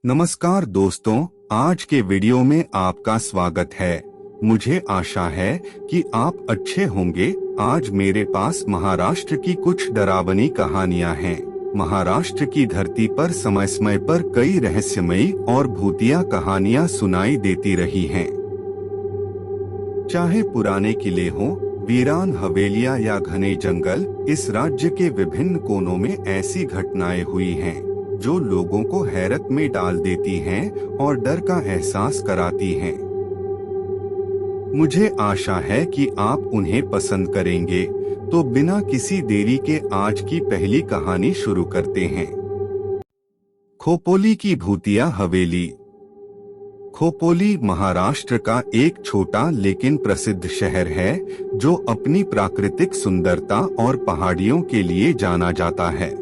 नमस्कार दोस्तों, आज के वीडियो में आपका स्वागत है। मुझे आशा है कि आप अच्छे होंगे। आज मेरे पास महाराष्ट्र की कुछ डरावनी कहानियां हैं। महाराष्ट्र की धरती पर समय समय पर कई रहस्यमयी और भूतिया कहानियां सुनाई देती रही हैं। चाहे पुराने किले हों, वीरान हवेलियां या घने जंगल, इस राज्य के विभिन्न कोनों में ऐसी घटनाएं हुई हैं जो लोगों को हैरत में डाल देती हैं और डर का एहसास कराती हैं। मुझे आशा है कि आप उन्हें पसंद करेंगे। तो बिना किसी देरी के आज की पहली कहानी शुरू करते हैं। खोपोली की भूतिया हवेली। खोपोली महाराष्ट्र का एक छोटा लेकिन प्रसिद्ध शहर है जो अपनी प्राकृतिक सुंदरता और पहाड़ियों के लिए जाना जाता है।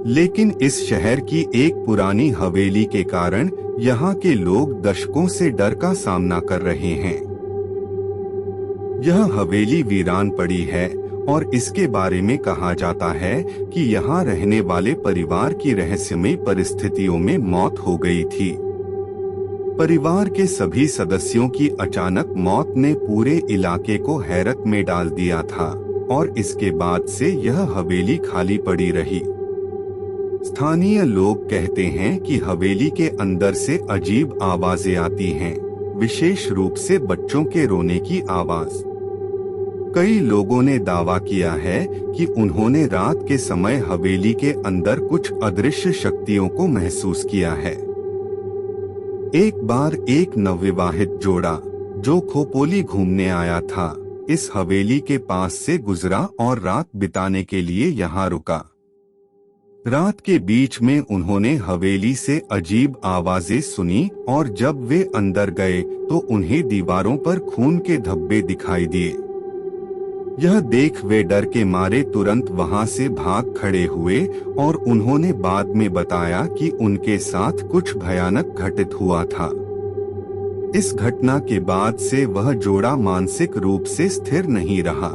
लेकिन इस शहर की एक पुरानी हवेली के कारण यहाँ के लोग दशकों से डर का सामना कर रहे हैं। यह हवेली वीरान पड़ी है और इसके बारे में कहा जाता है कि यहाँ रहने वाले परिवार की रहस्यमयी परिस्थितियों में मौत हो गई थी। परिवार के सभी सदस्यों की अचानक मौत ने पूरे इलाके को हैरत में डाल दिया था और इसके बाद से यह हवेली खाली पड़ी रही। स्थानीय लोग कहते हैं कि हवेली के अंदर से अजीब आवाजें आती हैं, विशेष रूप से बच्चों के रोने की आवाज। कई लोगों ने दावा किया है कि उन्होंने रात के समय हवेली के अंदर कुछ अदृश्य शक्तियों को महसूस किया है। एक बार एक नवविवाहित जोड़ा जो खोपोली घूमने आया था, इस हवेली के पास से गुजरा और रात बिताने के लिए यहाँ रुका। रात के बीच में उन्होंने हवेली से अजीब आवाजें सुनी और जब वे अंदर गए तो उन्हें दीवारों पर खून के धब्बे दिखाई दिए। यह देख वे डर के मारे तुरंत वहां से भाग खड़े हुए और उन्होंने बाद में बताया कि उनके साथ कुछ भयानक घटित हुआ था। इस घटना के बाद से वह जोड़ा मानसिक रूप से स्थिर नहीं रहा।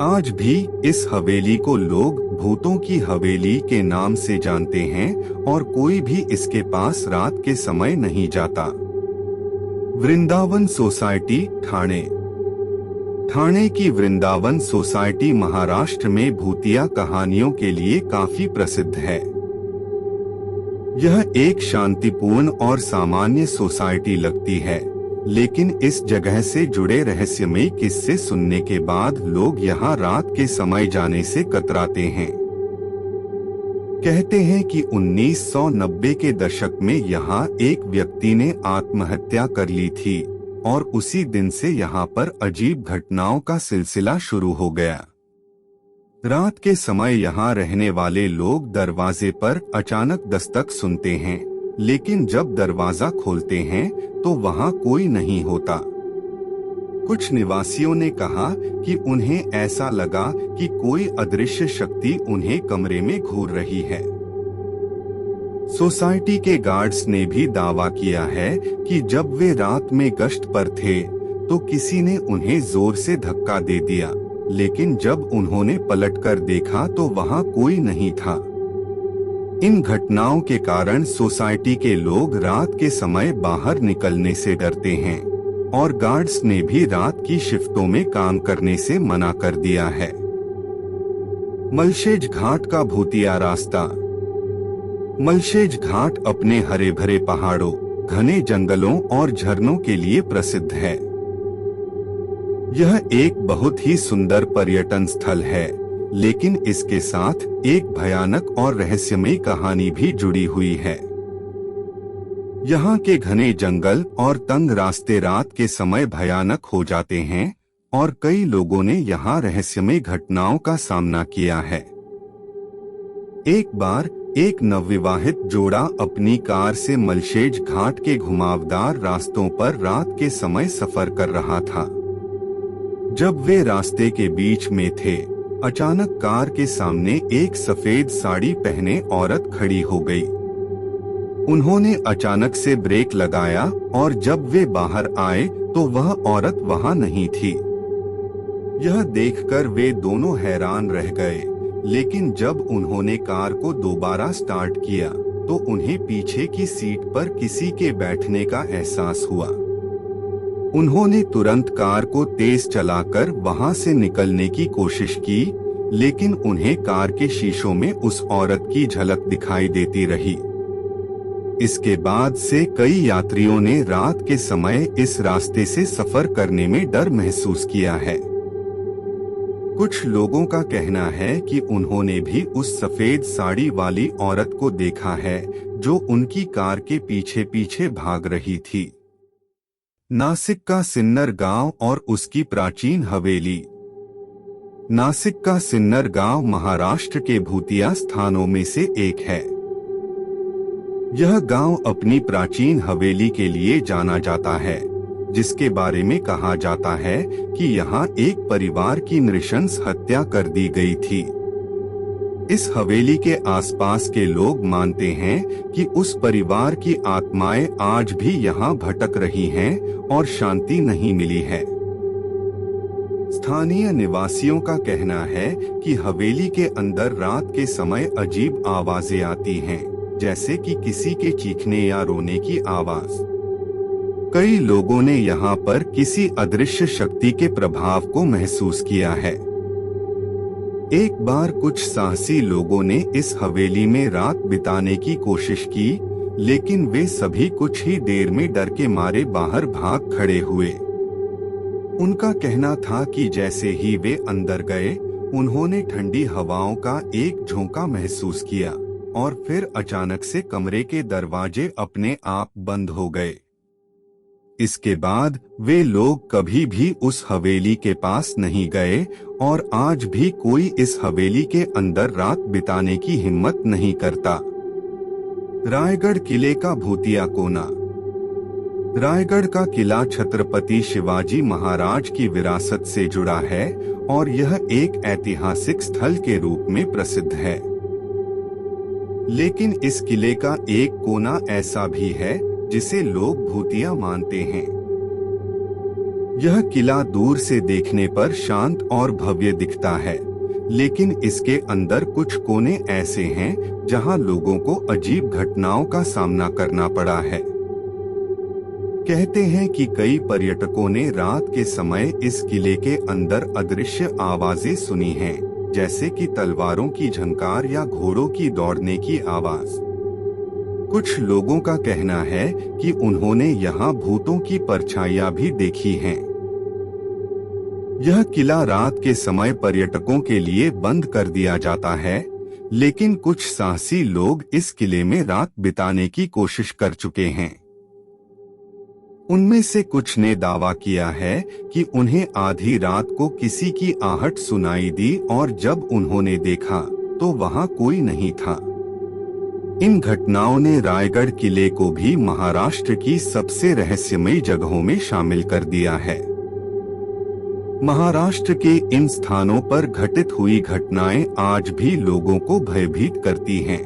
आज भी इस हवेली को लोग भूतों की हवेली के नाम से जानते हैं और कोई भी इसके पास रात के समय नहीं जाता। वृंदावन सोसाइटी, ठाणे। ठाणे की वृंदावन सोसाइटी महाराष्ट्र में भूतिया कहानियों के लिए काफी प्रसिद्ध है। यह एक शांतिपूर्ण और सामान्य सोसाइटी लगती है, लेकिन इस जगह से जुड़े रहस्यमयी किस्से सुनने के बाद लोग यहाँ रात के समय जाने से कतराते हैं। कहते हैं कि 1990 के दशक में यहाँ एक व्यक्ति ने आत्महत्या कर ली थी और उसी दिन से यहाँ पर अजीब घटनाओं का सिलसिला शुरू हो गया। रात के समय यहाँ रहने वाले लोग दरवाजे पर अचानक दस्तक सुनते हैं, लेकिन जब दरवाजा खोलते हैं तो वहाँ कोई नहीं होता। कुछ निवासियों ने कहा कि उन्हें ऐसा लगा कि कोई अदृश्य शक्ति उन्हें कमरे में घूर रही है। सोसाइटी के गार्ड्स ने भी दावा किया है कि जब वे रात में गश्त पर थे तो किसी ने उन्हें जोर से धक्का दे दिया, लेकिन जब उन्होंने पलटकर देखा तो वहाँ कोई नहीं था। इन घटनाओं के कारण सोसाइटी के लोग रात के समय बाहर निकलने से डरते हैं और गार्ड्स ने भी रात की शिफ्टों में काम करने से मना कर दिया है। मलशेज घाट का भूतिया रास्ता। मलशेज घाट अपने हरे भरे पहाड़ों, घने जंगलों और झरनों के लिए प्रसिद्ध है। यह एक बहुत ही सुंदर पर्यटन स्थल है, लेकिन इसके साथ एक भयानक और रहस्यमयी कहानी भी जुड़ी हुई है। यहाँ के घने जंगल और तंग रास्ते रात के समय भयानक हो जाते हैं और कई लोगों ने यहाँ रहस्यमयी घटनाओं का सामना किया है। एक बार एक नवविवाहित जोड़ा अपनी कार से मलशेज घाट के घुमावदार रास्तों पर रात के समय सफर कर रहा था। जब वे रास्ते के बीच में थे, अचानक कार के सामने एक सफेद साड़ी पहने औरत खड़ी हो गई। उन्होंने अचानक से ब्रेक लगाया और जब वे बाहर आए तो वह औरत वहां नहीं थी। यह देखकर वे दोनों हैरान रह गए, लेकिन जब उन्होंने कार को दोबारा स्टार्ट किया तो उन्हें पीछे की सीट पर किसी के बैठने का एहसास हुआ। उन्होंने तुरंत कार को तेज चलाकर वहां से निकलने की कोशिश की, लेकिन उन्हें कार के शीशों में उस औरत की झलक दिखाई देती रही। इसके बाद से कई यात्रियों ने रात के समय इस रास्ते से सफर करने में डर महसूस किया है। कुछ लोगों का कहना है कि उन्होंने भी उस सफेद साड़ी वाली औरत को देखा है जो उनकी कार के पीछे पीछे भाग रही थी। नासिक का सिन्नर गांव और उसकी प्राचीन हवेली। नासिक का सिन्नर गांव महाराष्ट्र के भूतिया स्थानों में से एक है। यह गांव अपनी प्राचीन हवेली के लिए जाना जाता है, जिसके बारे में कहा जाता है कि यहाँ एक परिवार की नृशंस हत्या कर दी गई थी। इस हवेली के आसपास के लोग मानते हैं कि उस परिवार की आत्माएं आज भी यहाँ भटक रही हैं और शांति नहीं मिली है। स्थानीय निवासियों का कहना है कि हवेली के अंदर रात के समय अजीब आवाजें आती हैं, जैसे कि किसी के चीखने या रोने की आवाज। कई लोगों ने यहाँ पर किसी अदृश्य शक्ति के प्रभाव को महसूस किया है। एक बार कुछ साहसी लोगों ने इस हवेली में रात बिताने की कोशिश की, लेकिन वे सभी कुछ ही देर में डर के मारे बाहर भाग खड़े हुए। उनका कहना था कि जैसे ही वे अंदर गए, उन्होंने ठंडी हवाओं का एक झोंका महसूस किया और फिर अचानक से कमरे के दरवाजे अपने आप बंद हो गए। इसके बाद वे लोग कभी भी उस हवेली के पास नहीं गए और आज भी कोई इस हवेली के अंदर रात बिताने की हिम्मत नहीं करता। रायगढ़ किले का भूतिया कोना। रायगढ़ का किला छत्रपति शिवाजी महाराज की विरासत से जुड़ा है और यह एक ऐतिहासिक स्थल के रूप में प्रसिद्ध है। लेकिन इस किले का एक कोना ऐसा भी है जिसे लोग भूतिया मानते हैं। यह किला दूर से देखने पर शांत और भव्य दिखता है, लेकिन इसके अंदर कुछ कोने ऐसे हैं जहां लोगों को अजीब घटनाओं का सामना करना पड़ा है। कहते हैं कि कई पर्यटकों ने रात के समय इस किले के अंदर अदृश्य आवाजें सुनी हैं, जैसे कि तलवारों की झंकार या घोड़ों की दौड़ने की आवाज। कुछ लोगों का कहना है कि उन्होंने यहाँ भूतों की परछाइयां भी देखी हैं। यह किला रात के समय पर्यटकों के लिए बंद कर दिया जाता है, लेकिन कुछ साहसी लोग इस किले में रात बिताने की कोशिश कर चुके हैं। उनमें से कुछ ने दावा किया है कि उन्हें आधी रात को किसी की आहट सुनाई दी और जब उन्होंने देखा तो वहां कोई नहीं था। इन घटनाओं ने रायगढ़ किले को भी महाराष्ट्र की सबसे रहस्यमयी जगहों में शामिल कर दिया है। महाराष्ट्र के इन स्थानों पर घटित हुई घटनाएं आज भी लोगों को भयभीत करती हैं।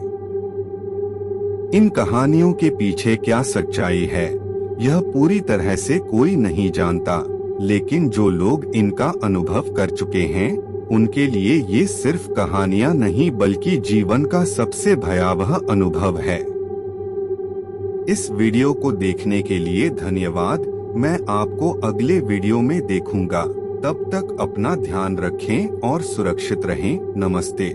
इन कहानियों के पीछे क्या सच्चाई है, यह पूरी तरह से कोई नहीं जानता, लेकिन जो लोग इनका अनुभव कर चुके हैं, उनके लिए ये सिर्फ कहानियां नहीं बल्कि जीवन का सबसे भयावह अनुभव है। इस वीडियो को देखने के लिए धन्यवाद। मैं आपको अगले वीडियो में देखूंगा। तब तक अपना ध्यान रखें और सुरक्षित रहें। नमस्ते।